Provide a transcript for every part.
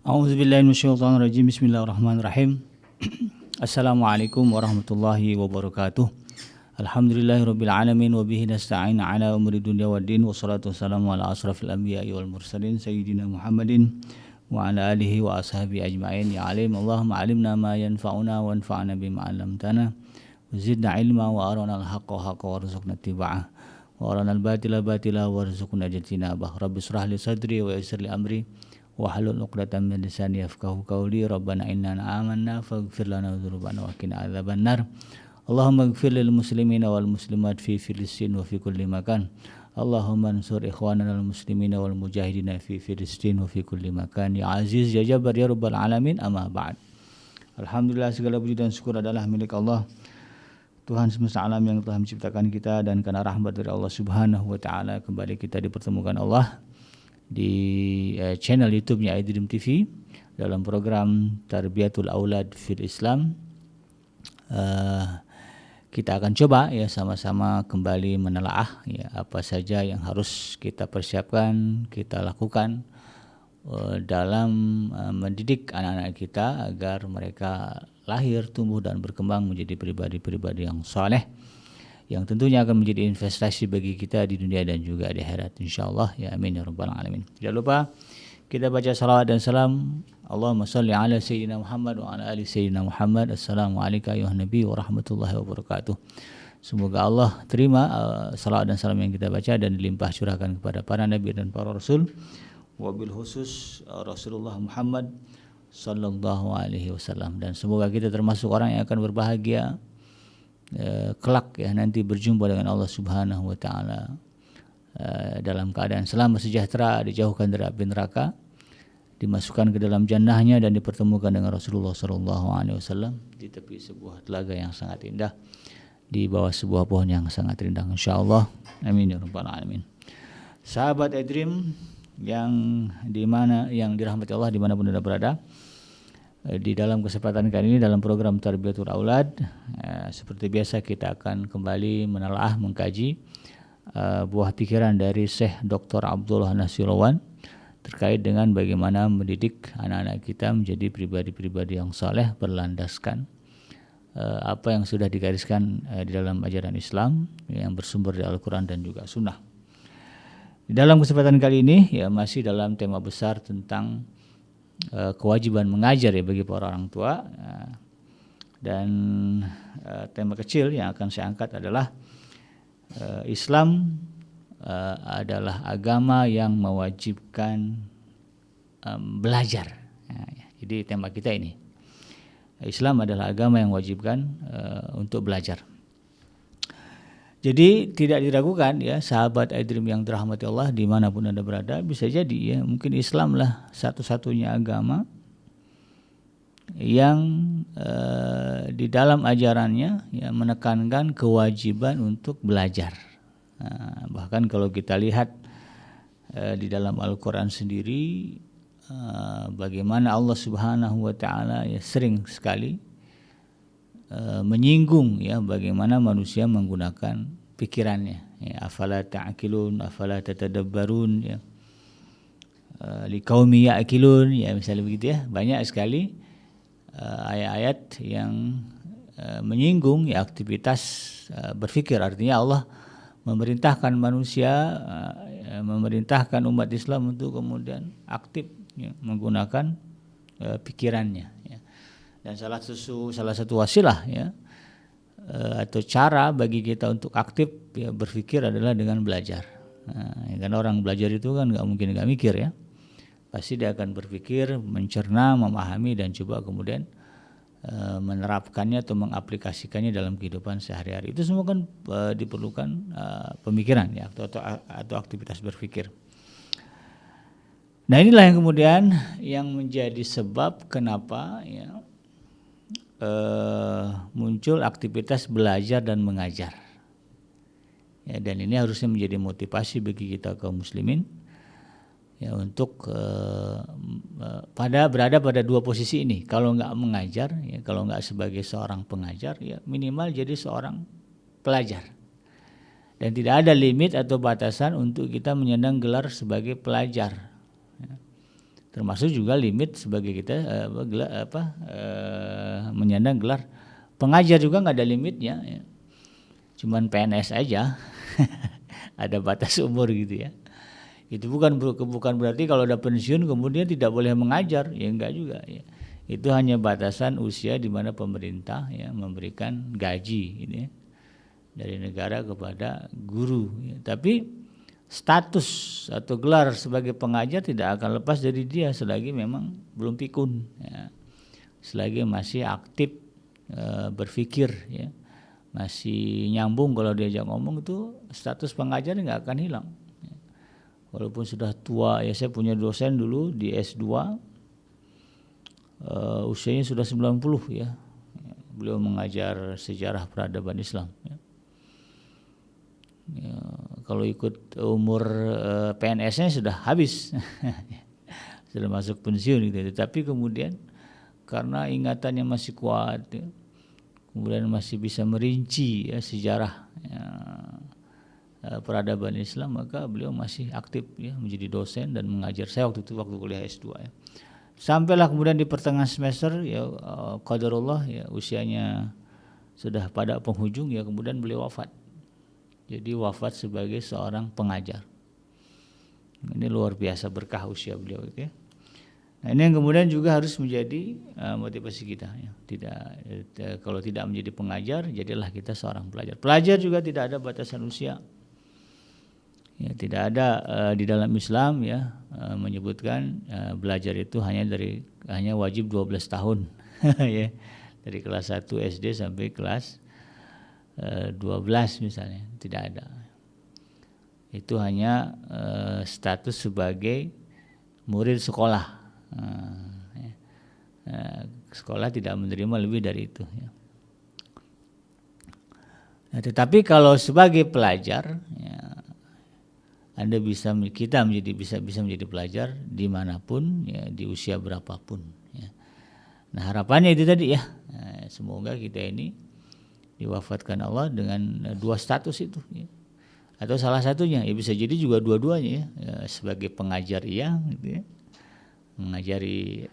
A'udzubillahi minasyaitonirrajim. Bismillahirrahmanirrahim. Assalamualaikum warahmatullahi wabarakatuh. Alhamdulillahirabbil alamin wa bihi nasta'in ala umuri dunya waddin wassalatu wassalamu ala asrafil anbiya'i wal mursalin sayyidina Muhammadin wa ala alihi wa ashabihi ajma'in. Ya alim Allahumma alimna ma yanfa'una wa anfa'na bima 'allamtana wa zidna ilma wa arana al-haqqa haqqan warzuqna ittiba'ah wa arana al-batila batila warzuqna ijtinabah. Rabbi shrah li sadri wa yassir li amri wahlul 'uqdatam min lisani yafqahu qawli. Rabbana innana amanna faghfir lana dzunubana wa qina adzabannar. Allahumma ighfir lil muslimina wal muslimat fi Filistin wa fi kulli makan. Allahumma ansur ikhwanana al muslimina wal mujahidina fi Filistin wa fi kulli makan. Ya aziz ya jabbar ya rabbal alamin, amma ba'd. Alhamdulillah, segala puji dan syukur adalah milik Allah, Tuhan semesta alam yang telah menciptakan kita, dan karena rahmat dari Allah Subhanahu wa taala kembali kita dipertemukan Allah di channel YouTube-nya iDream TV dalam program Tarbiyatul Aulad fil Islam. Kita akan coba ya sama-sama kembali menelaah ya apa saja yang harus kita persiapkan, kita lakukan dalam mendidik anak-anak kita agar mereka lahir, tumbuh dan berkembang menjadi pribadi-pribadi yang saleh, yang tentunya akan menjadi investasi bagi kita di dunia dan juga di akhirat insyaallah ya amin ya rabbal alamin. Jangan lupa kita baca salawat dan salam. Allahumma salli ala sayyidina Muhammad wa ala ali sayyidina Muhammad. Assalamualaikum ya nabi wa rahmatullahi wabarakatuh. Semoga Allah terima salawat dan salam yang kita baca dan dilimpah curahkan kepada para nabi dan para rasul, wabil khusus Rasulullah Muhammad sallallahu alaihi wasallam, dan semoga kita termasuk orang yang akan berbahagia kelak ya nanti berjumpa dengan Allah Subhanahu wa taala dalam keadaan selamat sejahtera, dijauhkan dari api neraka, dimasukkan ke dalam jannahnya dan dipertemukan dengan Rasulullah sallallahu alaihi wasallam di tepi sebuah telaga yang sangat indah, di bawah sebuah pohon yang sangat rindang insyaallah. Amin ya rabbal alamin. Sahabat iDream yang dirahmati Allah dimanapun Anda berada, di dalam kesempatan kali ini dalam program Tarbiyatul Aulad, seperti biasa kita akan kembali menelaah, mengkaji buah pikiran dari Syekh Dr. Abdullah Nasiruwan terkait dengan bagaimana mendidik anak-anak kita menjadi pribadi-pribadi yang saleh berlandaskan apa yang sudah digariskan di dalam ajaran Islam yang bersumber dari Al-Quran dan juga Sunnah. Di dalam kesempatan kali ini ya masih dalam tema besar tentang kewajiban mengajar ya bagi para orang tua, dan tema kecil yang akan saya angkat adalah Islam adalah agama yang mewajibkan belajar. Jadi tema kita ini, Islam adalah agama yang mewajibkan untuk belajar. Jadi tidak diragukan ya sahabat iDream yang dirahmati Allah dimanapun Anda berada, bisa jadi ya mungkin Islamlah satu-satunya agama yang di dalam ajarannya ya menekankan kewajiban untuk belajar. Bahkan kalau kita lihat di dalam Al-Quran sendiri, bagaimana Allah Subhanahu wa taala ya sering sekali menyinggung ya bagaimana manusia menggunakan pikirannya ya, afala ta'qilun afala tatadabbarun ya, liqaumi ya'qilun ya, misalnya begitu ya. Banyak sekali ayat-ayat yang menyinggung ya aktivitas berpikir. Artinya Allah memerintahkan manusia, memerintahkan umat Islam untuk kemudian aktif ya, menggunakan pikirannya ya. Dan salah satu wasilah ya atau cara bagi kita untuk aktif ya berpikir adalah dengan belajar. Ya, kan orang belajar itu kan nggak mungkin nggak mikir ya, pasti dia akan berpikir, mencerna, memahami dan coba kemudian menerapkannya atau mengaplikasikannya dalam kehidupan sehari-hari. Itu semua kan diperlukan pemikiran ya atau aktivitas berpikir. Nah inilah yang kemudian yang menjadi sebab kenapa ya muncul aktivitas belajar dan mengajar ya, dan ini harusnya menjadi motivasi bagi kita kaum muslimin ya untuk berada pada dua posisi ini. Kalau nggak mengajar ya, kalau nggak sebagai seorang pengajar ya minimal jadi seorang pelajar, dan tidak ada limit atau batasan untuk kita menyandang gelar sebagai pelajar ya. Termasuk juga limit sebagai kita menyandang gelar pengajar juga nggak ada limitnya, ya. Cuman PNS aja ada batas umur gitu ya. Itu bukan berarti kalau udah pensiun kemudian tidak boleh mengajar, ya enggak juga ya. Itu hanya batasan usia di mana pemerintah ya memberikan gaji gitu ya, dari negara kepada guru ya. Tapi status atau gelar sebagai pengajar tidak akan lepas dari dia selagi memang belum pikun ya. Selagi masih aktif berpikir ya, masih nyambung kalau diajak ngomong, itu status pengajar nggak akan hilang ya. Walaupun sudah tua ya, saya punya dosen dulu di S2 usianya sudah 90 ya. Beliau mengajar sejarah peradaban Islam ya. Ya, kalau ikut umur PNS-nya sudah habis sudah masuk pensiun gitu. Tapi kemudian karena ingatannya masih kuat ya, kemudian masih bisa merinci ya, sejarah ya, peradaban Islam, maka beliau masih aktif ya menjadi dosen dan mengajar saya waktu kuliah S2 ya. Sampailah kemudian di pertengahan semester ya, qadarullah ya, usianya sudah pada penghujung ya, kemudian beliau wafat. Jadi wafat sebagai seorang pengajar. Ini luar biasa berkah usia beliau itu ya. Nah, ini yang kemudian juga harus menjadi motivasi kita ya. Kalau tidak menjadi pengajar, jadilah kita seorang pelajar. Pelajar juga tidak ada batasan usia. Ya, tidak ada di dalam Islam ya menyebutkan belajar itu hanya wajib 12 tahun ya. Dari kelas 1 SD sampai kelas 12 misalnya, tidak ada. Itu hanya status sebagai murid sekolah. Sekolah tidak menerima lebih dari itu ya. Nah, tetapi kalau sebagai pelajar ya, kita bisa menjadi pelajar dimanapun ya, di usia berapapun ya. Nah, harapannya itu tadi ya, semoga kita ini diwafatkan Allah dengan dua status itu ya. Atau salah satunya ya, bisa jadi juga dua-duanya ya, sebagai pengajar iya gitu ya, mengajari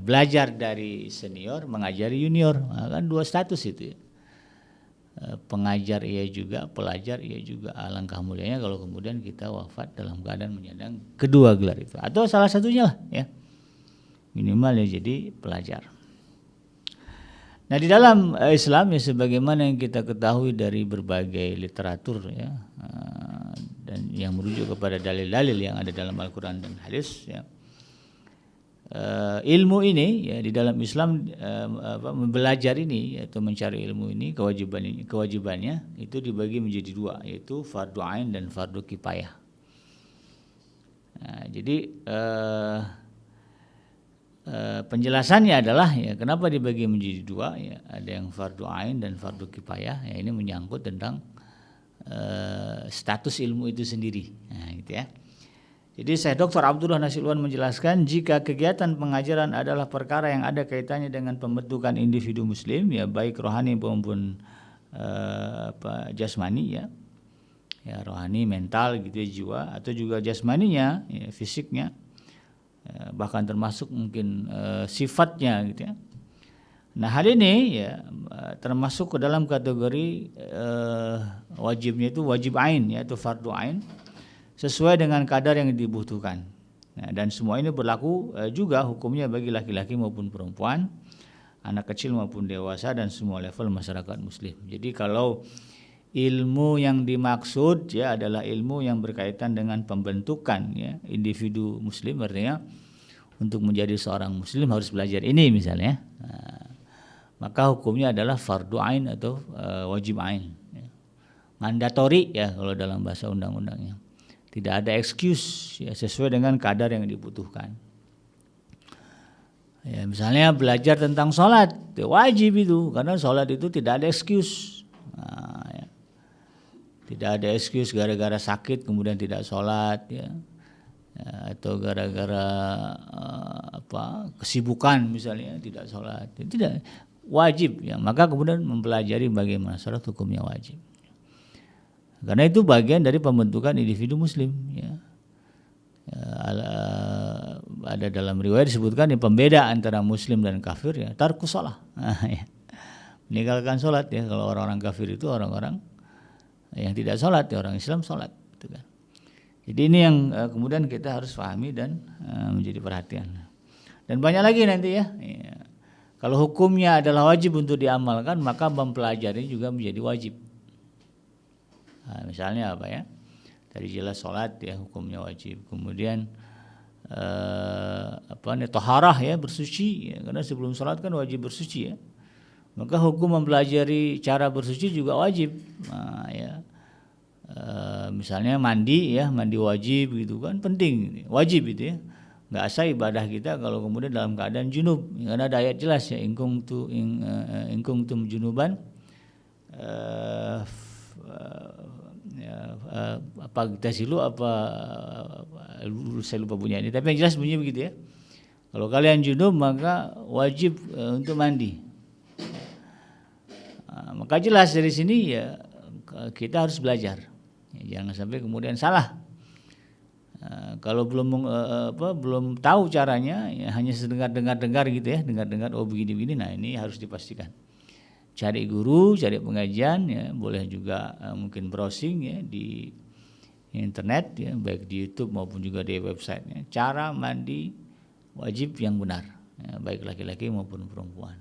belajar dari senior, mengajari junior, kan dua status itu ya. Pengajar iya juga, pelajar iya juga. Alangkah mulianya kalau kemudian kita wafat dalam keadaan menyandang kedua gelar itu, atau salah satunya lah ya, minimal ya jadi pelajar. Nah, di dalam Islam ya, sebagaimana yang kita ketahui dari berbagai literatur ya, dan yang merujuk kepada dalil-dalil yang ada dalam Al-Quran dan hadis ya, ilmu ini ya di dalam Islam, belajar ini atau mencari ilmu ini, kewajibannya itu dibagi menjadi dua, yaitu fardu ain dan fardu kifayah. Nah, jadi penjelasannya adalah ya kenapa dibagi menjadi dua ya, ada yang fardu ain dan fardu kifayah ya. Ini menyangkut tentang status ilmu itu sendiri. Nah, gitu ya. Jadi Syekh Dr. Abdullah Nasilwan menjelaskan, jika kegiatan pengajaran adalah perkara yang ada kaitannya dengan pembentukan individu muslim ya, baik rohani maupun jasmani ya, rohani, mental gitu ya, jiwa, atau juga jasmaninya ya, fisiknya, bahkan termasuk mungkin sifatnya gitu ya. Nah, hal ini ya termasuk ke dalam kategori wajibnya itu wajib ain, yaitu fardu ain, sesuai dengan kadar yang dibutuhkan. Nah, dan semua ini berlaku juga hukumnya bagi laki-laki maupun perempuan, anak kecil maupun dewasa, dan semua level masyarakat muslim. Jadi kalau ilmu yang dimaksud ya adalah ilmu yang berkaitan dengan pembentukan ya individu muslim, artinya untuk menjadi seorang muslim harus belajar ini misalnya, maka hukumnya adalah fardu ain atau wajib ain ya. Mandatori ya kalau dalam bahasa undang-undangnya, tidak ada excuse ya, sesuai dengan kadar yang dibutuhkan ya. Misalnya belajar tentang sholat ya, wajib itu, karena sholat itu tidak ada excuse. Nah, ya. Tidak ada excuse gara-gara sakit kemudian tidak sholat ya, atau gara-gara kesibukan misalnya tidak sholat, tidak, wajib ya. Maka kemudian mempelajari bagaimana sholat, hukumnya wajib, karena itu bagian dari pembentukan individu muslim ya. ada dalam riwayat disebutkan yang pembeda antara muslim dan kafir ya tarkus shalah. Ya. Meninggalkan sholat ya. Kalau orang-orang kafir itu orang-orang yang tidak sholat ya, orang Islam sholat gitu kan. Jadi ini yang kemudian kita harus pahami dan menjadi perhatian. Dan banyak lagi nanti ya. Kalau hukumnya adalah wajib untuk diamalkan, maka mempelajari juga menjadi wajib. Nah, misalnya apa ya? Tadi jelas sholat ya hukumnya wajib. Kemudian toharah ya, bersuci ya, karena sebelum sholat kan wajib bersuci ya. Maka hukum mempelajari cara bersuci juga wajib. Nah, ya. Misalnya mandi ya, mandi wajib gitu kan, penting, wajib itu ya. Nggak sah ibadah kita kalau kemudian dalam keadaan junub. Karena ada ayat jelas ya, ingkung tum junuban, apa kita silu apa saya lupa bunyi ini, tapi yang jelas bunyi begitu ya. Kalau kalian junub maka wajib untuk mandi. Maka jelas dari sini ya kita harus belajar. Jangan sampai kemudian salah. Kalau belum tahu caranya, ya hanya dengar gitu ya, dengar oh begini-begini. Nah ini harus dipastikan. Cari guru, cari pengajian, ya boleh juga mungkin browsing ya di internet ya, baik di YouTube maupun juga di websitenya. Cara mandi wajib yang benar, ya, baik laki-laki maupun perempuan.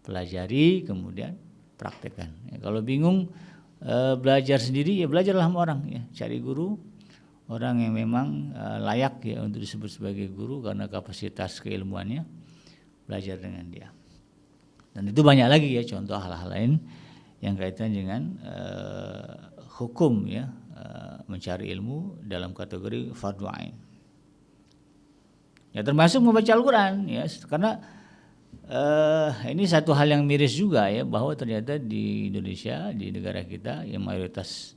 Pelajari kemudian praktekkan. Ya, kalau bingung belajar sendiri ya belajarlah sama orang ya, cari guru, orang yang memang layak ya untuk disebut sebagai guru karena kapasitas keilmuannya, belajar dengan dia. Dan itu banyak lagi ya contoh hal-hal lain yang kaitan dengan hukum ya, mencari ilmu dalam kategori fardhu ain. Ya termasuk membaca Al-Qur'an ya, karena ini satu hal yang miris juga ya, bahwa ternyata di Indonesia, di negara kita yang mayoritas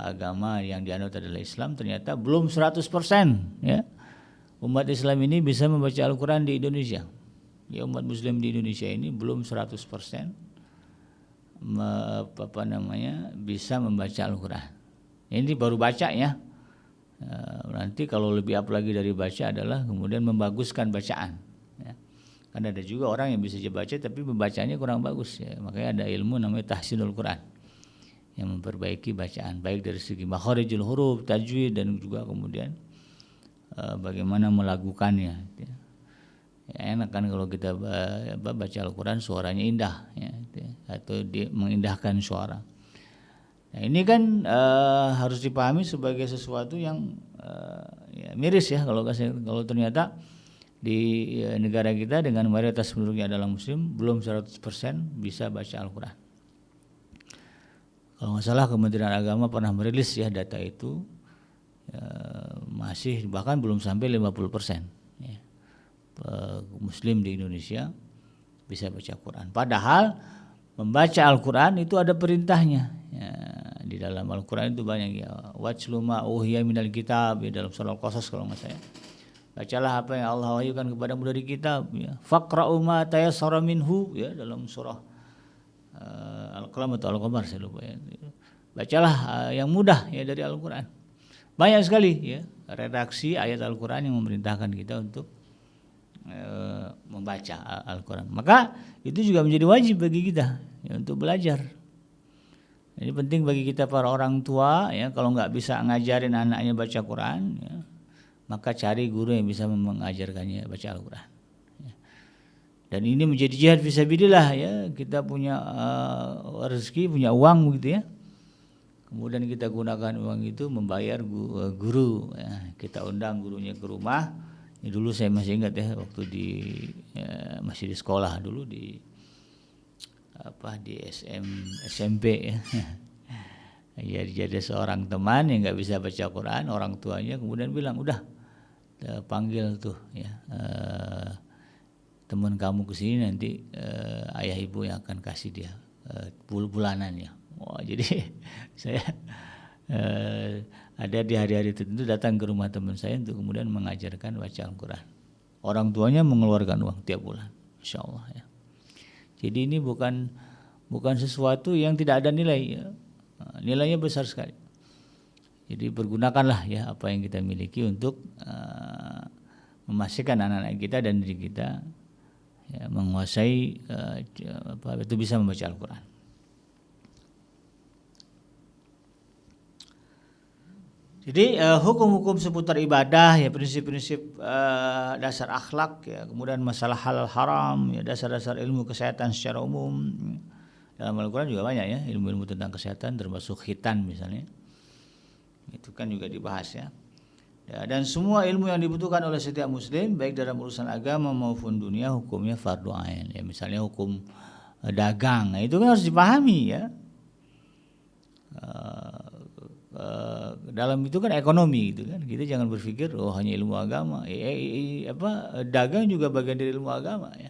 agama yang dianut adalah Islam, ternyata belum 100% ya umat Islam ini bisa membaca Al-Quran di Indonesia. Ya, umat Muslim di Indonesia ini belum 100% bisa membaca Al-Quran. Ini baru baca ya. Nanti kalau lebih up lagi dari baca adalah kemudian membaguskan bacaan. Karena ada juga orang yang bisa baca tapi membacanya kurang bagus ya. Makanya ada ilmu namanya tahsinul Quran yang memperbaiki bacaan, baik dari segi makharijul huruf, tajwid, dan juga kemudian bagaimana melakukannya. Ya, enak kan kalau kita baca Al-Quran suaranya indah ya, atau mengindahkan suara. Nah, ini kan harus dipahami sebagai sesuatu yang ya, miris ya kalau ternyata di negara kita dengan mayoritas penduduknya adalah muslim belum 100% bisa baca Al-Quran. Kalau nggak salah Kementerian Agama pernah merilis ya data itu, masih bahkan belum sampai 50% ya, muslim di Indonesia bisa baca Al-Quran. Padahal membaca Al-Quran itu ada perintahnya ya, di dalam Al-Quran itu banyak ya, watslu ma uhiya minal kitab ya, dalam surah Al-Qasas kalau nggak salah. Bacalah apa yang Allah wahyukan kepadamu dari kitab ya. Faqra'u ma tayassara minhu ya, dalam surah Al-Qalam atau Al-Qamar saya lupa ya. Bacalah yang mudah ya dari Al-Qur'an. Banyak sekali ya redaksi ayat Al-Qur'an yang memerintahkan kita untuk membaca Al-Qur'an. Maka itu juga menjadi wajib bagi kita ya, untuk belajar. Ini penting bagi kita para orang tua ya, kalau nggak bisa ngajarin anaknya baca Quran ya, maka cari guru yang bisa mengajarkannya baca Al-Quran. Dan ini menjadi jihad fisabilillah ya, kita punya rezeki, punya uang begitu ya. Kemudian kita gunakan uang itu membayar guru ya. Kita undang gurunya ke rumah. Ini dulu saya masih ingat ya, waktu masih di sekolah dulu di SMP ya. Ya, jadi seorang teman yang nggak bisa baca Quran, orang tuanya kemudian bilang udah panggil tuh ya teman kamu ke sini, nanti ayah ibu yang akan kasih dia bulanannya. Wah, jadi saya ada di hari-hari tertentu datang ke rumah teman saya untuk kemudian mengajarkan baca Al-Quran. Orang tuanya mengeluarkan uang tiap bulan, insya Allah ya. Jadi ini bukan sesuatu yang tidak ada nilai ya. Nilainya besar sekali. Jadi pergunakanlah ya apa yang kita miliki untuk memastikan anak-anak kita dan diri kita ya, menguasai itu bisa membaca Al-Quran. Jadi hukum-hukum seputar ibadah ya, prinsip-prinsip dasar akhlak ya, kemudian masalah halal haram ya, dasar-dasar ilmu kesehatan secara umum. Dalam Al-Quran juga banyak ya ilmu-ilmu tentang kesehatan, termasuk khitan misalnya. Itu kan juga dibahas ya. Dan semua ilmu yang dibutuhkan oleh setiap muslim baik dalam urusan agama maupun dunia hukumnya fardu ain ya. Misalnya hukum dagang, nah, itu kan harus dipahami ya. Dalam itu kan ekonomi gitu kan, kita jangan berpikir oh hanya ilmu agama, dagang juga bagian dari ilmu agama ya.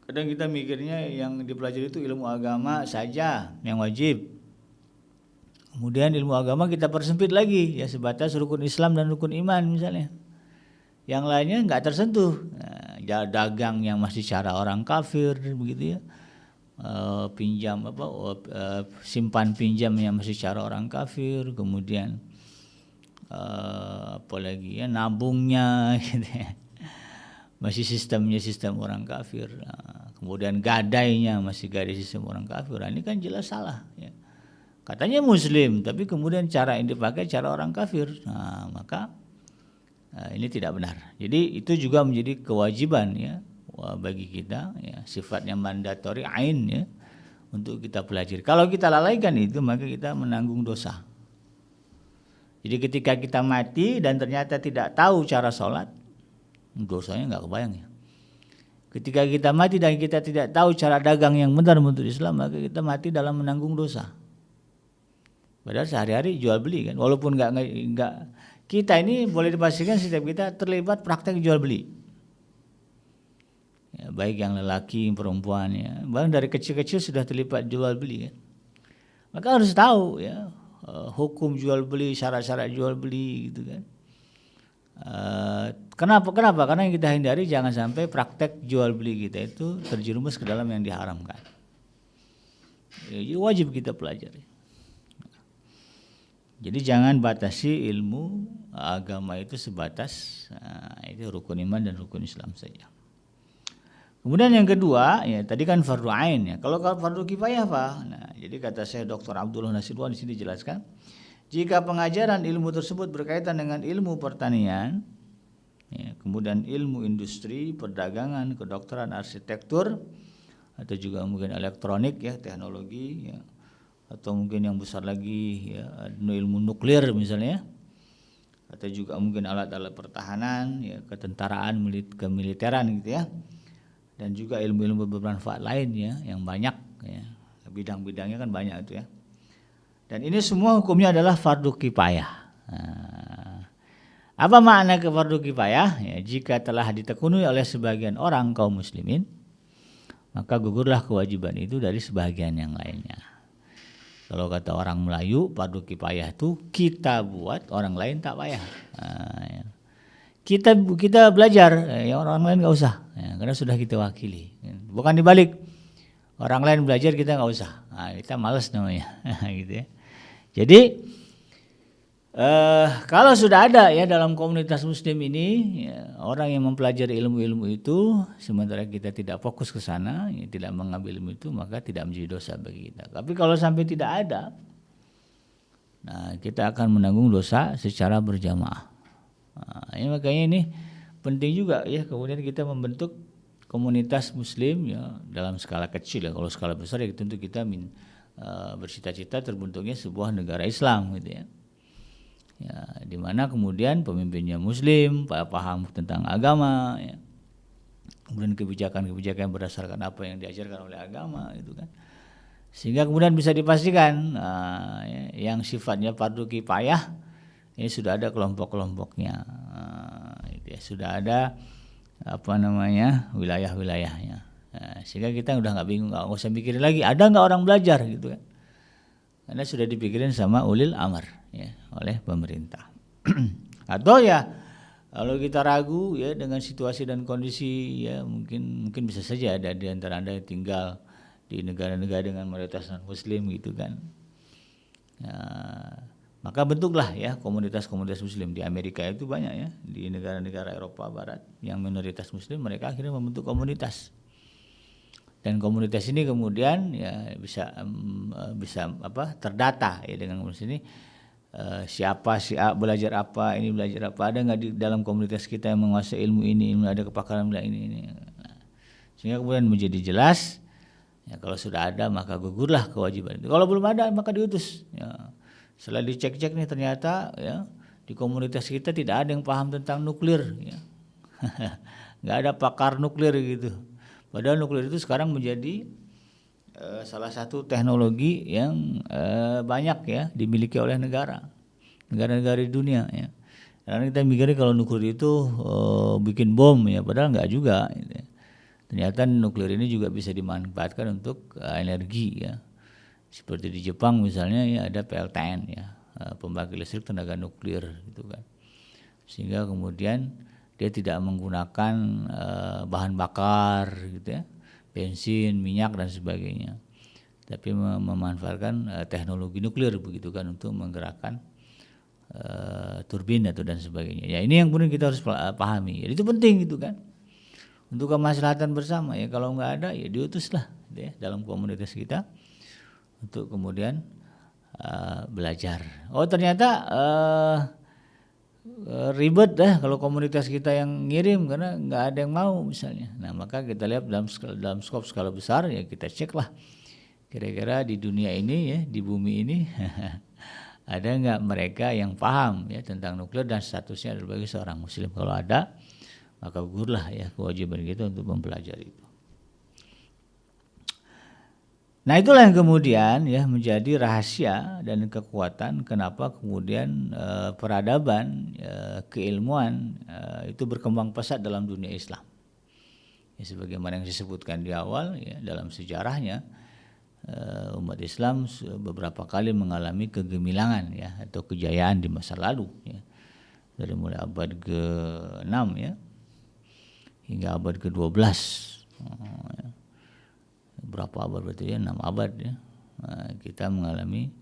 Kadang kita mikirnya yang dipelajari itu ilmu agama saja yang wajib, kemudian ilmu agama kita persempit lagi ya sebatas rukun Islam dan rukun iman misalnya, yang lainnya nggak tersentuh. Nah, dagang yang masih cara orang kafir begitu ya. Pinjam simpan pinjam yang masih cara orang kafir, kemudian apalagi ya nabungnya gitu ya, masih sistemnya sistem orang kafir. Kemudian gadainya masih gadai sistem orang kafir. Ini kan jelas salah ya. Katanya muslim tapi kemudian cara yang dipakai cara orang kafir. Nah, maka ini tidak benar. Jadi itu juga menjadi kewajiban ya bagi kita ya, sifatnya mandatori ain ya, untuk kita pelajari. Kalau kita lalaikan itu maka kita menanggung dosa. Jadi ketika kita mati dan ternyata tidak tahu cara sholat, dosanya nggak kebayang ya. Ketika kita mati dan kita tidak tahu cara dagang yang benar menurut Islam, maka kita mati dalam menanggung dosa. Padahal sehari-hari jual beli kan, walaupun nggak kita ini boleh dipastikan setiap kita terlibat praktek jual beli. Ya, baik yang lelaki, perempuan ya, bahkan dari kecil-kecil sudah terlibat jual beli kan. Maka harus tahu ya hukum jual beli, syarat-syarat jual beli gitu kan. Kenapa? Karena yang kita hindari jangan sampai praktek jual beli kita itu terjerumus ke dalam yang diharamkan. Jadi wajib kita pelajari. Jadi jangan batasi ilmu agama itu sebatas itu rukun iman dan rukun Islam saja. Kemudian yang kedua, ya tadi kan fardu ain ya. Kalau fardu kifayah apa? Nah, jadi kata saya Dr. Abdullah Nasirwan di sini dijelaskan, jika pengajaran ilmu tersebut berkaitan dengan ilmu pertanian, ya, kemudian ilmu industri, perdagangan, kedokteran, arsitektur, atau juga mungkin elektronik ya, teknologi ya, atau mungkin yang besar lagi ya, ilmu nuklir misalnya, atau juga mungkin alat-alat pertahanan ya, ketentaraan, kemiliteran gitu ya. Dan juga ilmu-ilmu bermanfaat lain ya, yang banyak ya, bidang-bidangnya kan banyak itu ya. Dan ini semua hukumnya adalah fardu kifayah. Nah, apa makna fardu kifayah? Ya, jika telah ditekuni oleh sebagian orang kaum muslimin, maka gugurlah kewajiban itu dari sebagian yang lainnya. Kalau kata orang Melayu, fardu kifayah itu kita buat, orang lain tak payah. Nah, ya. Kita belajar, ya orang lain nggak usah, ya, karena sudah kita wakili. Bukan dibalik, orang lain belajar kita nggak usah, nah, kita malas namanya, gitu ya. Jadi kalau sudah ada ya dalam komunitas Muslim ini ya, orang yang mempelajari ilmu-ilmu itu, sementara kita tidak fokus ke sana, ya, tidak mengambil ilmu itu, maka tidak menjadi dosa bagi kita. Tapi kalau sampai tidak ada, nah kita akan menanggung dosa secara berjamaah. Nah, ini makanya ini penting juga ya, kemudian kita membentuk komunitas muslim ya dalam skala kecil ya. Kalau skala besar ya tentu kita bercita-cita terbentuknya sebuah negara Islam gitu ya. Ya, di mana kemudian pemimpinnya muslim, paham tentang agama ya. Kemudian kebijakan-kebijakan berdasarkan apa yang diajarkan oleh agama itu kan. Sehingga kemudian bisa dipastikan ya, yang sifatnya fardu kifayah ini sudah ada kelompok-kelompoknya, gitu ya, sudah ada wilayah-wilayahnya, sehingga kita udah nggak bingung, nggak usah mikirin lagi ada nggak orang belajar gitu kan, karena sudah dipikirin sama ulil amr ya, oleh pemerintah. Atau ya kalau kita ragu ya dengan situasi dan kondisi ya mungkin bisa saja ada di antara Anda yang tinggal di negara-negara dengan mayoritas non muslim gitu kan ya, Maka bentuklah ya komunitas-komunitas muslim di Amerika itu banyak ya, di negara-negara Eropa Barat yang minoritas muslim, mereka akhirnya membentuk komunitas. Dan komunitas ini kemudian ya bisa terdata ya dengan komunitas ini, siapa si A belajar apa, ini belajar apa, ada nggak di dalam komunitas kita yang menguasai ilmu ini, ada kepakaran ini. Nah, sehingga kemudian menjadi jelas ya, kalau sudah ada maka gugurlah kewajiban itu. Kalau belum ada maka diutus ya. Setelah dicek-cek nih ternyata ya di komunitas kita tidak ada yang paham tentang nuklir ya. Nggak ada pakar nuklir gitu. Padahal nuklir itu sekarang menjadi salah satu teknologi yang banyak ya dimiliki oleh negara-negara di dunia ya. Karena kita mikirnya kalau nuklir itu bikin bom ya, padahal nggak juga gitu ya. Ternyata nuklir ini juga bisa dimanfaatkan untuk energi ya. Seperti di Jepang misalnya ya ada PLTN ya, pembangkit listrik tenaga nuklir gitu kan. Sehingga kemudian dia tidak menggunakan bahan bakar gitu ya, bensin, minyak dan sebagainya. Tapi memanfaatkan teknologi nuklir begitu kan untuk menggerakkan turbin atau dan sebagainya. Ya ini yang kemudian kita harus pahami. Jadi itu penting gitu kan. Untuk kemaslahatan bersama ya, kalau nggak ada ya diutuslah gitu ya, dalam komunitas kita untuk kemudian belajar. Oh ternyata ribet kalau komunitas kita yang ngirim karena nggak ada yang mau misalnya. Nah maka kita lihat dalam skop skala besar ya, kita cek lah kira-kira di dunia ini ya, di bumi ini ada nggak mereka yang paham ya tentang nuklir dan statusnya sebagai seorang muslim. Kalau ada maka gugurlah ya kewajiban kita untuk mempelajari itu. Nah itulah yang kemudian ya menjadi rahasia dan kekuatan kenapa kemudian peradaban, keilmuan itu berkembang pesat dalam dunia Islam. Ya, sebagaimana yang disebutkan di awal ya, dalam sejarahnya umat Islam beberapa kali mengalami kegemilangan ya atau kejayaan di masa lalu ya. Dari mulai abad ke-6 ya hingga abad ke-12. Ya. Berapa abad berarti ya, 6 abad ya, kita mengalami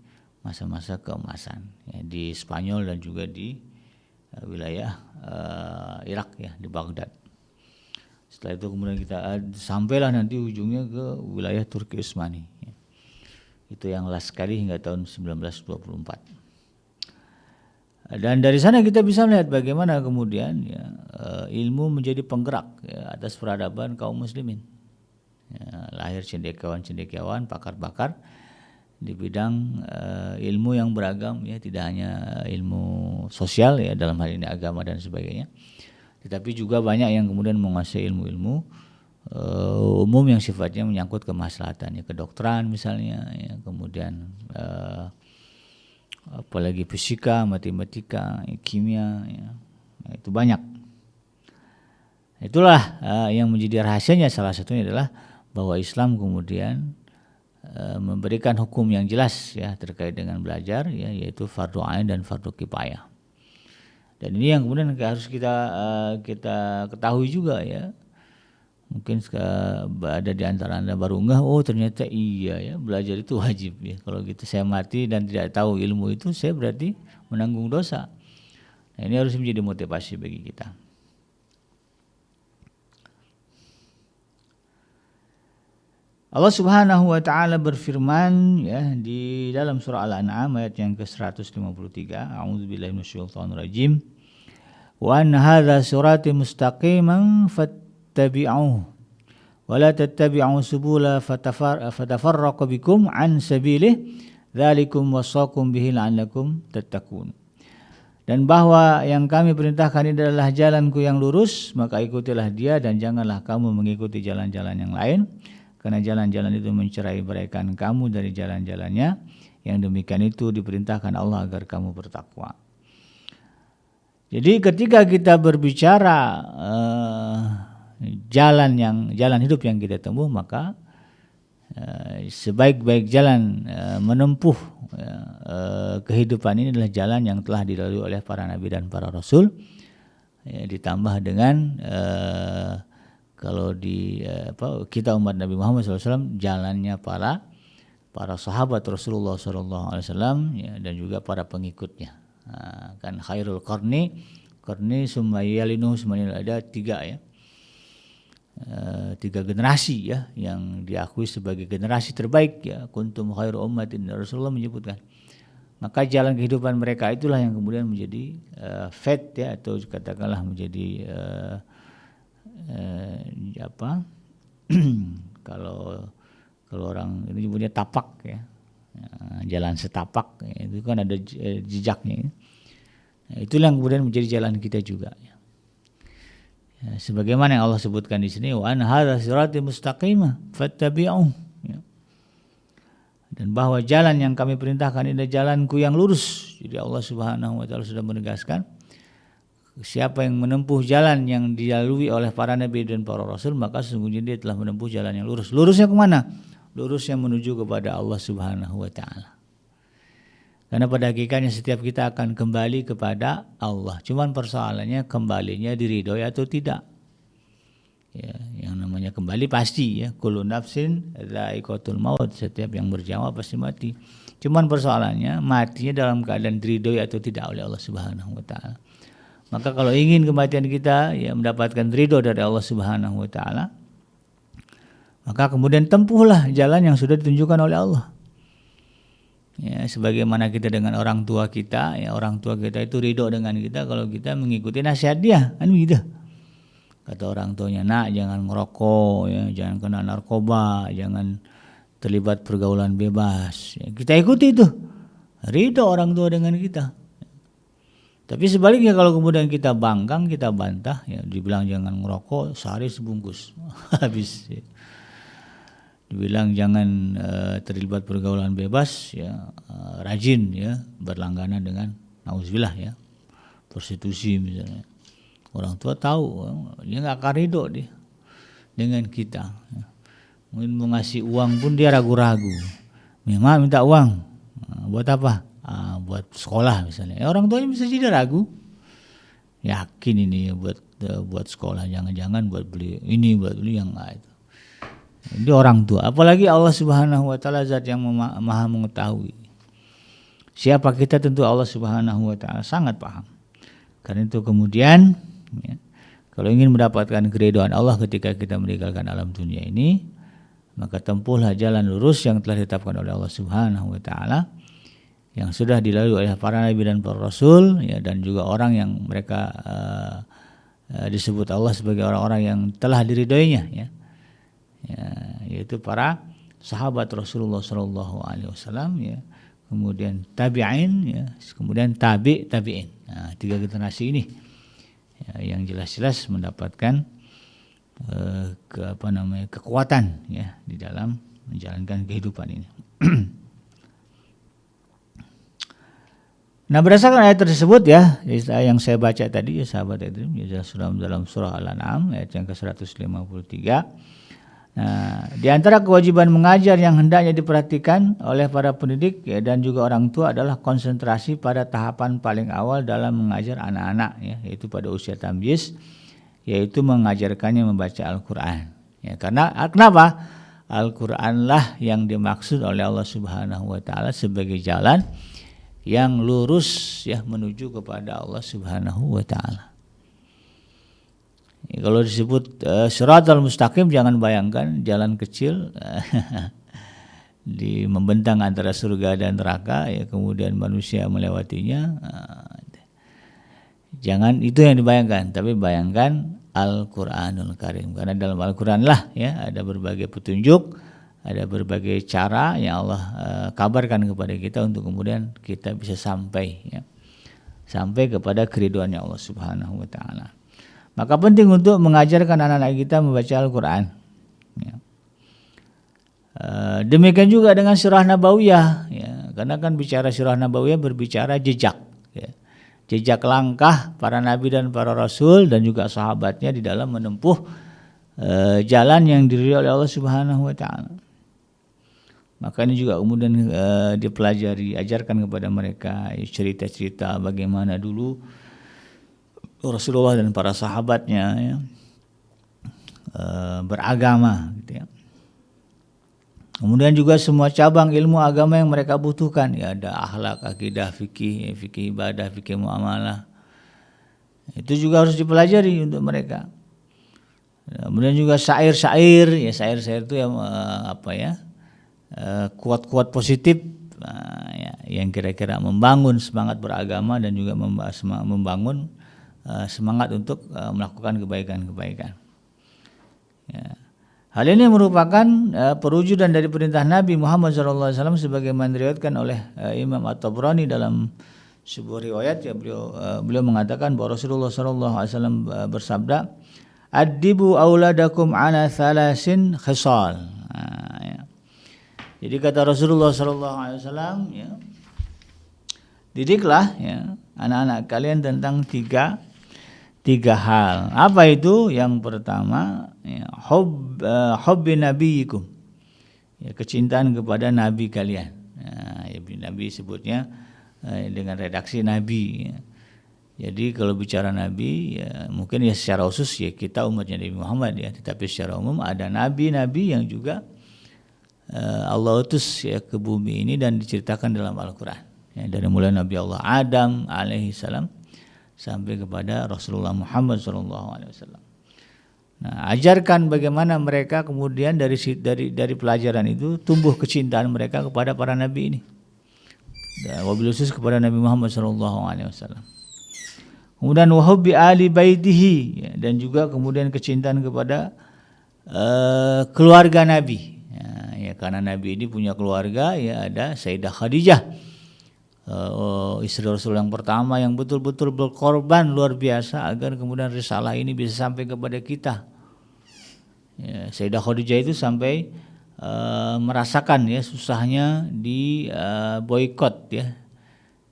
masa-masa keemasan ya, di Spanyol dan juga di wilayah Irak ya, di Baghdad. Setelah itu kemudian kita sampailah nanti ujungnya ke wilayah Turki Utsmani ya. Itu yang last kali hingga tahun 1924. Dan dari sana kita bisa melihat bagaimana kemudian ya, ilmu menjadi penggerak ya, atas peradaban kaum muslimin. Ya, lahir cendekiawan, pakar-pakar di bidang ilmu yang beragam ya, tidak hanya ilmu sosial ya, dalam hal ini agama dan sebagainya, tetapi juga banyak yang kemudian menguasai ilmu-ilmu umum yang sifatnya menyangkut kemaslahatan ya, kedokteran misalnya ya, kemudian apalagi fisika, matematika, kimia ya, itu banyak. Itulah yang menjadi rahasianya, salah satunya adalah bahwa Islam kemudian memberikan hukum yang jelas ya terkait dengan belajar ya, yaitu fardu ain dan fardu kifayah. Dan ini yang kemudian harus kita ketahui juga ya. Mungkin ada di antara Anda baru enggak, oh ternyata iya ya, belajar itu wajib ya. Kalau gitu saya mati dan tidak tahu ilmu itu, saya berarti menanggung dosa. Nah, ini harus menjadi motivasi bagi kita. Allah Subhanahu wa taala berfirman ya di dalam surah Al-An'am ayat yang ke-153, A'udzubillahi minasyaitonir rajim. Wa anna hadza sirati mustaqiman fattabi'uhu wa la tattabi'u subula fatafarraqu bikum an sabilihi dzalikum wasaqum bihi la'allakum tattaqun. Dan bahwa yang kami perintahkan ini adalah jalanku yang lurus, maka ikutilah dia dan janganlah kamu mengikuti jalan-jalan yang lain. Karena jalan-jalan itu mencerai beraikan kamu dari jalan-jalannya. Yang demikian itu diperintahkan Allah agar kamu bertakwa. Jadi ketika kita berbicara jalan hidup yang kita tempuh, maka sebaik-baik jalan menempuh kehidupan ini adalah jalan yang telah dilalui oleh para nabi dan para rasul. Ditambah dengan kalau di kita umat Nabi Muhammad SAW, jalannya para para sahabat Rasulullah SAW ya, dan juga para pengikutnya. Kan khairul qarni summa yalinu, semuanya ada 3 ya. 3 generasi ya yang diakui sebagai generasi terbaik ya, kuntum khairu ummatin, Rasulullah menyebutkan. Maka jalan kehidupan mereka itulah yang kemudian menjadi fate ya, atau katakanlah menjadi kalau orang ini punya tapak ya, jalan setapak ya, itu kan ada jejaknya ya. Itulah yang kemudian menjadi jalan kita juga ya. Sebagaimana yang Allah sebutkan di sini, wa an hadza sirati mustaqimah fattabi'uh ya. Dan bahwa jalan yang kami perintahkan ini adalah jalanku yang lurus. Jadi Allah Subhanahu wa taala sudah menegaskan, siapa yang menempuh jalan yang dilalui oleh para nabi dan para rasul, maka sesungguhnya dia telah menempuh jalan yang lurus. Lurusnya kemana? Lurusnya menuju kepada Allah Subhanahu wa taala. Karena pada hakikatnya setiap kita akan kembali kepada Allah. Cuman persoalannya kembalinya diridhoi atau tidak. Ya, yang namanya kembali pasti ya, kullu nafsin dha'iqatul maut, setiap yang berjamaah pasti mati. Cuman persoalannya matinya dalam keadaan diridhoi atau tidak oleh Allah Subhanahu wa taala. Maka kalau ingin kematian kita ya mendapatkan ridho dari Allah Subhanahu wa taala, maka kemudian tempuhlah jalan yang sudah ditunjukkan oleh Allah. Ya, sebagaimana kita dengan orang tua kita, ya orang tua kita itu ridho dengan kita kalau kita mengikuti nasihat dia, kan begitu. Kata orang tuanya, nak jangan merokok, ya, jangan kena narkoba, jangan terlibat pergaulan bebas. Ya, kita ikuti itu, ridho orang tua dengan kita. Tapi sebaliknya kalau kemudian kita bangkang, kita bantah, ya dibilang jangan merokok, sehari sebungkus, habis. Ya. Dibilang jangan terlibat pergaulan bebas ya, rajin ya berlangganan dengan nauzubillah ya prostitusi misalnya. Orang tua tahu dia nggak akan ridho dia dengan kita ya. Mungkin mau ngasih uang pun dia ragu-ragu, memang minta uang buat apa? Buat sekolah misalnya ya, orang tuanya bisa jadi ragu, yakin ini buat sekolah, jangan-jangan buat beli ini, buat beli yang itu. Ini orang tua, apalagi Allah Subhanahu wa taala zat yang maha mengetahui. Siapa kita tentu Allah Subhanahu wa taala sangat paham. Karena itu kemudian ya, kalau ingin mendapatkan keridhaan Allah ketika kita meninggalkan alam dunia ini, maka tempuhlah jalan lurus yang telah ditetapkan oleh Allah Subhanahu wa taala, yang sudah dilalui oleh para nabi dan para rasul ya, dan juga orang yang mereka disebut Allah sebagai orang-orang yang telah diridhoinya ya. Ya, yaitu para sahabat Rasulullah Sallallahu Alaihi Wasallam ya, kemudian tabi'in ya, kemudian tabi'in. Nah, 3 generasi ini ya, yang jelas-jelas mendapatkan kekuatan ya di dalam menjalankan kehidupan ini. Nah, berdasarkan ayat tersebut ya, yang saya baca tadi ya sahabat itu ya, dalam surah Al-An'am ayat yang ke-153. Nah, di antara kewajiban mengajar yang hendaknya diperhatikan oleh para pendidik ya, dan juga orang tua adalah konsentrasi pada tahapan paling awal dalam mengajar anak-anak ya, yaitu pada usia tamyiz, yaitu mengajarkannya membaca Al-Qur'an. Ya, karena kenapa? Al-Qur'anlah yang dimaksud oleh Allah Subhanahu wa taala sebagai jalan yang lurus ya menuju kepada Allah Subhanahu wa taala. Ya, kalau disebut Shiratal Mustaqim, jangan bayangkan jalan kecil di membentang antara surga dan neraka ya, kemudian manusia melewatinya. Jangan itu yang dibayangkan, tapi bayangkan Al-Qur'anul Karim, karena dalam Al-Qur'an lah ya ada berbagai petunjuk, ada berbagai cara yang Allah kabarkan kepada kita untuk kemudian kita bisa sampai ya, sampai kepada keridhaannya Allah Subhanahu wa taala. Maka penting untuk mengajarkan anak-anak kita membaca Al-Quran ya. Demikian juga dengan Sirah Nabawiyah ya. Karena kan bicara Sirah Nabawiyah berbicara jejak ya. Jejak langkah para nabi dan para rasul dan juga sahabatnya di dalam menempuh jalan yang diridhoi oleh Allah Subhanahu wa taala. Maka ini juga kemudian dipelajari, ajarkan kepada mereka cerita-cerita bagaimana dulu Rasulullah dan para sahabatnya ya, beragama gitu ya. Kemudian juga semua cabang ilmu agama yang mereka butuhkan, ya ada akhlak, akidah, fikih, fikih ibadah, fikih muamalah. Itu juga harus dipelajari untuk mereka. Kemudian juga syair-syair, ya syair-syair itu yang kuat-kuat positif, ya, yang kira-kira membangun semangat beragama dan juga membangun semangat untuk melakukan kebaikan-kebaikan. Ya. Hal ini merupakan perwujudan dari perintah Nabi Muhammad SAW sebagaimana diriwayatkan oleh Imam At-Tabrani dalam sebuah riwayat, ya beliau mengatakan bahwa Rasulullah SAW bersabda, "Addibu auladakum ala thalasin khisal." Ya. Jadi kata Rasulullah SAW, ya, didiklah, ya, anak-anak kalian tentang tiga hal. Apa itu? Yang pertama, ya, hubbi nabiyikum, ya, kecintaan kepada nabi kalian. Ya, nabi sebutnya dengan redaksi nabi. Ya. Jadi kalau bicara nabi, ya, mungkin ya secara khusus ya kita umatnya Nabi Muhammad, ya. Tetapi secara umum ada nabi-nabi yang juga Allah utus, ya, ke bumi ini dan diceritakan dalam Al-Quran. Ya, dari mulai Nabi Allah Adam alaihissalam sampai kepada Rasulullah Muhammad SAW. Nah, ajarkan bagaimana mereka kemudian dari pelajaran itu tumbuh kecintaan mereka kepada para nabi ini. Dan wabil khusus kepada Nabi Muhammad SAW. Kemudian wahubbi ali baitihi, ya, dan juga kemudian kecintaan kepada keluarga Nabi. Ya, karena Nabi ini punya keluarga, ya ada Sayyidah Khadijah. Istri Rasul yang pertama yang betul-betul berkorban luar biasa agar kemudian risalah ini bisa sampai kepada kita. Ya, Sayyidah Khadijah itu sampai merasakan, ya, susahnya di boikot, ya,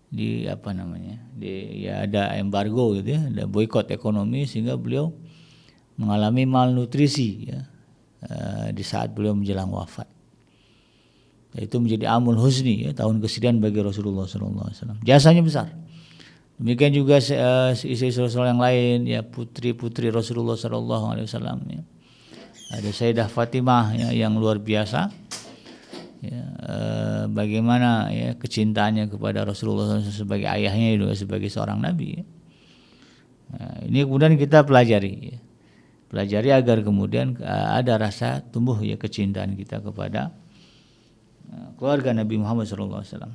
di ya ada embargo gitu, ya, ada boikot ekonomi sehingga beliau mengalami malnutrisi, ya, di saat beliau menjelang wafat. Itu menjadi amul husni, ya, tahun kesedihan bagi Rasulullah SAW. Jasanya besar. Demikian juga istri Rasul yang lain, ya, putri-putri Rasulullah SAW. Ya. Ada Sayyidah Fatimah, ya, yang luar biasa. Ya, bagaimana, ya, kecintaannya kepada Rasulullah SAW sebagai ayahnya juga sebagai seorang nabi. Ya. Nah, ini kemudian kita pelajari, ya. Pelajari agar kemudian ada rasa tumbuh, ya, kecintaan kita kepada keluarga Nabi Muhammad SAW.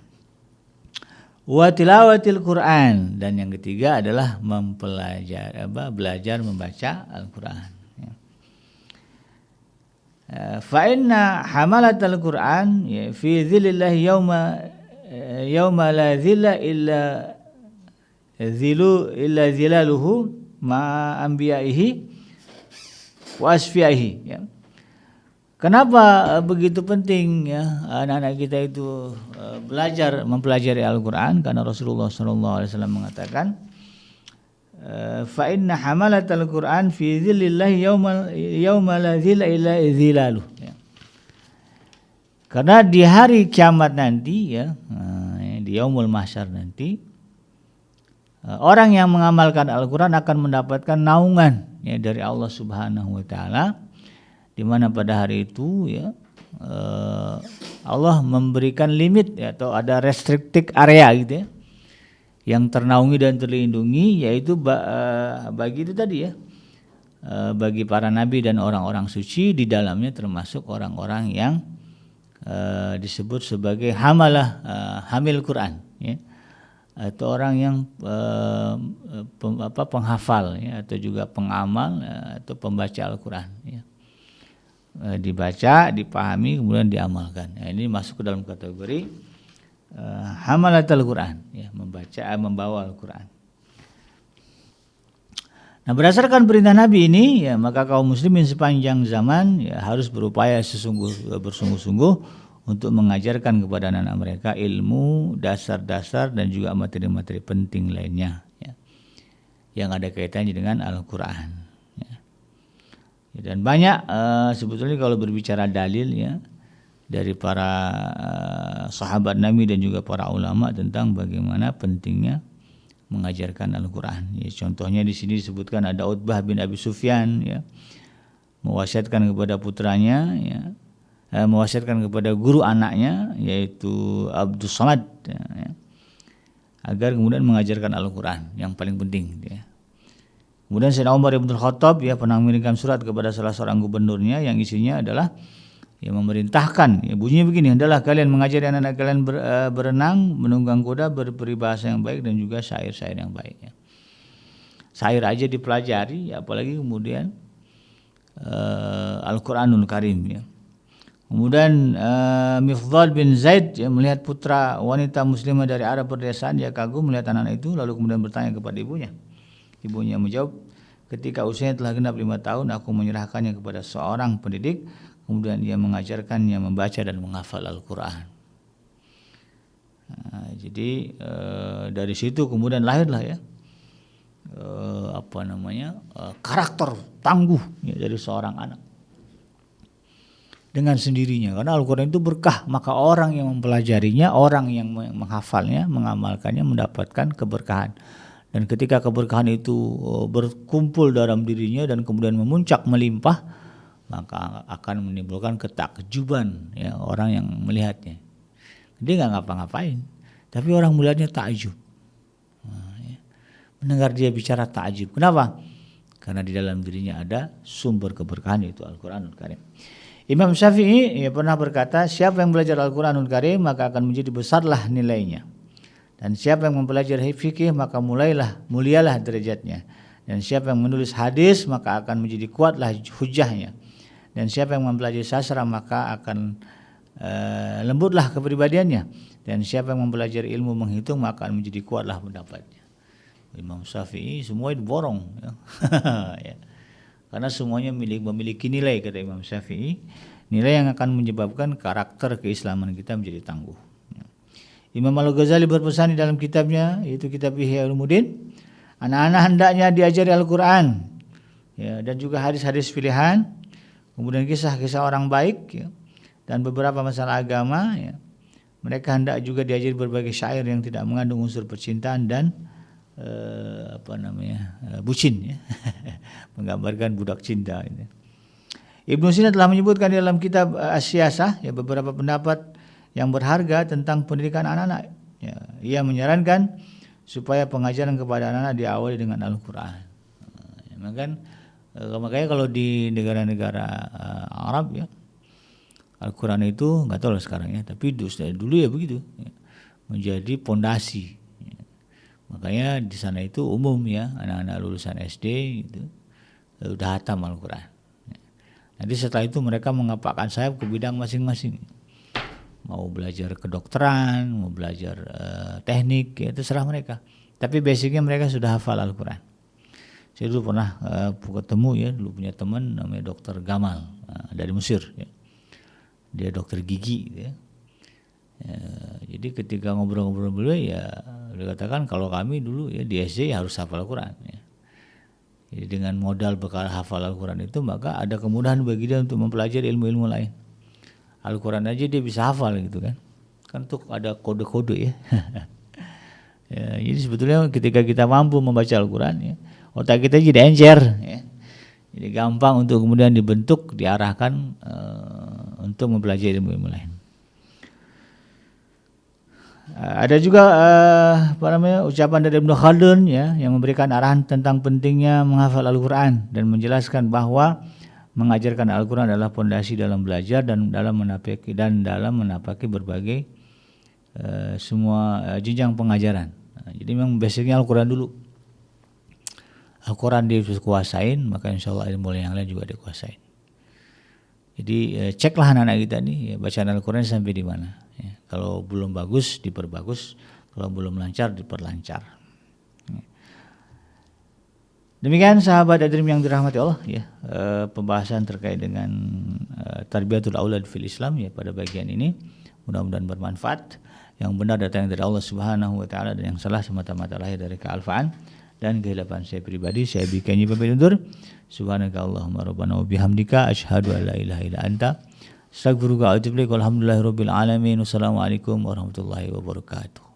Wa tilawatil Quran, dan yang ketiga adalah belajar membaca Al-Quran. Fa inna hamalatal Quran, ya, fi dhillillah yawma la dhilla illa zilaluhu ma anbiya'ihi wa asfiya'ihi, ya. Kenapa begitu penting, ya, anak-anak kita itu mempelajari Al-Quran? Karena Rasulullah SAW mengatakan, fa inna hamalatal Quran fi dhillillahi yawma la dhilla illa dhilaluh, ya. Karena di hari kiamat nanti, ya, di yaumul mahsyar nanti, orang yang mengamalkan Al-Quran akan mendapatkan naungan, ya, dari Allah Subhanahu wa Ta'ala, di mana pada hari itu, ya, Allah memberikan limit, ya, atau ada restricted area gitu, ya, yang ternaungi dan terlindungi, yaitu bagi itu tadi, ya, bagi para nabi dan orang-orang suci, di dalamnya termasuk orang-orang yang disebut sebagai hamil Quran, ya, atau orang yang penghafal, ya, atau juga pengamal, atau pembaca Al-Quran, ya. Dibaca, dipahami, kemudian diamalkan. Nah, ini masuk ke dalam kategori hamalatul Quran, ya, membawa Al-Quran. Nah, berdasarkan perintah Nabi ini, ya, maka kaum muslimin sepanjang zaman, ya, harus berupaya bersungguh-sungguh untuk mengajarkan kepada anak-anak mereka ilmu dasar-dasar dan juga materi-materi penting lainnya, ya, yang ada kaitannya dengan Al-Quran. Dan banyak sebetulnya kalau berbicara dalil, ya, dari para sahabat Nabi dan juga para ulama tentang bagaimana pentingnya mengajarkan Al-Quran. Ya, contohnya di sini disebutkan ada Utbah bin Abi Sufyan, ya, mewasiatkan kepada putranya, ya, mewasiatkan kepada guru anaknya yaitu Abdul Samad ya, agar kemudian mengajarkan Al-Quran yang paling penting ya. Kemudian Sayyidina Umar bin Khattab ya pernah mengirimkan surat kepada salah seorang gubernurnya yang isinya adalah ya memerintahkan, ya bunyinya begini, hendaklah kalian mengajari anak-anak kalian berenang, menunggang kuda, berperibahasa yang baik dan juga syair-syair yang baik ya. Syair aja dipelajari, ya, apalagi kemudian Al-Quranul Karim ya. Kemudian Mifdal bin Zaid ya, melihat putra wanita muslimah dari Arab perdesaan, dia kagum melihat anak itu, lalu kemudian bertanya kepada ibunya. Ibunya menjawab, ketika usianya telah genap 5 tahun, aku menyerahkannya kepada seorang pendidik, kemudian dia mengajarkannya membaca dan menghafal Al-Quran. Nah, jadi dari situ kemudian lahirlah ya karakter tangguh ya, dari seorang anak dengan sendirinya, karena Al-Quran itu berkah, maka orang yang mempelajarinya, orang yang menghafalnya, mengamalkannya mendapatkan keberkahan. Dan ketika keberkahan itu berkumpul dalam dirinya dan kemudian memuncak melimpah, maka akan menimbulkan ketakjuban ya orang yang melihatnya. Dia nggak ngapa-ngapain, tapi orang melihatnya takjub. Nah, ya. Mendengar dia bicara takjub. Kenapa? Karena di dalam dirinya ada sumber keberkahan, yaitu Al-Quranul Karim. Imam Syafi'i ya pernah berkata, siapa yang belajar Al-Quranul Karim maka akan menjadi besarlah nilainya. Dan siapa yang mempelajari fikih maka mulialah derajatnya. Dan siapa yang menulis hadis maka akan menjadi kuatlah hujahnya. Dan siapa yang mempelajari sastra maka akan lembutlah kepribadiannya. Dan siapa yang mempelajari ilmu menghitung maka akan menjadi kuatlah pendapatnya. Imam Syafi'i semua diborong ya. Ya. Karena semuanya memiliki nilai, kata Imam Syafi'i, nilai yang akan menyebabkan karakter keislaman kita menjadi tangguh. Imam Al-Ghazali berpesan di dalam kitabnya, yaitu kitab Ihya Ulumuddin, anak-anak hendaknya diajari Al-Quran ya, dan juga hadis-hadis pilihan, kemudian kisah-kisah orang baik ya, dan beberapa masalah agama ya. Mereka hendak juga diajari berbagai syair yang tidak mengandung unsur percintaan dan bucin ya. Menggambarkan budak cinta ini. Ibnu Sina telah menyebutkan di dalam kitab As-Siyasah ya, beberapa pendapat yang berharga tentang pendidikan anak-anak ya. Ia menyarankan supaya pengajaran kepada anak-anak diawali dengan Al-Quran ya, makanya kalau di negara-negara Arab ya, Al-Quran itu nggak tahu lah sekarang ya, tapi dulu ya begitu ya, menjadi pondasi ya. Makanya di sana itu umum ya, anak-anak lulusan SD itu udah hatam Al-Quran ya. Nanti setelah itu mereka mengepakkan sayap ke bidang masing-masing, mau belajar kedokteran, mau belajar teknik ya, itu serah mereka, tapi basicnya mereka sudah hafal Al-Quran. Saya dulu pernah ketemu ya, dulu punya teman namanya Dr. Gamal dari Mesir ya. Dia dokter gigi ya. Jadi ketika ngobrol-ngobrol beliau ya, dia katakan kalau kami dulu ya di SD ya harus hafal Al-Quran ya. Jadi dengan modal bekal hafal Al-Quran itu, maka ada kemudahan bagi dia untuk mempelajari ilmu-ilmu lain. Al-Quran aja dia bisa hafal gitu kan. Kan tuh ada kode-kode ya. Ya, jadi sebetulnya ketika kita mampu membaca Al-Quran ya, otak kita jadi encer ya. Jadi gampang untuk kemudian dibentuk, diarahkan untuk mempelajari ilmu-ilmu lain. Ada juga ucapan dari Ibnu Khaldun ya, yang memberikan arahan tentang pentingnya menghafal Al-Quran dan menjelaskan bahwa mengajarkan Al-Quran adalah pondasi dalam belajar dan dalam menapaki berbagai semua jenjang pengajaran. Jadi memang basicnya Al-Quran dulu. Al-Quran dikuasain, maka insya Allah ilmu yang lain juga dikuasain. Jadi ceklah anak-anak kita nih ya, bacaan Al-Quran sampai di mana. Ya, kalau belum bagus diperbagus, kalau belum lancar diperlancar. Ya. Demikian sahabat Adrim yang dirahmati Allah ya, pembahasan terkait dengan tarbiyatul aulad fil Islam ya pada bagian ini. Mudah-mudahan bermanfaat. Yang benar datang dari Allah Subhanahu wa taala, dan yang salah semata-mata lahir dari kealfaan dan kehilapan saya pribadi. Saya bikin pamit undur. Subhanakallahumma rabbana wa bihamdika asyhadu an la ilaha illa anta astaghfiruka wa atubu ilaik. Walhamdulillahirabbil alamin. Wassalamualaikum warahmatullahi wabarakatuh.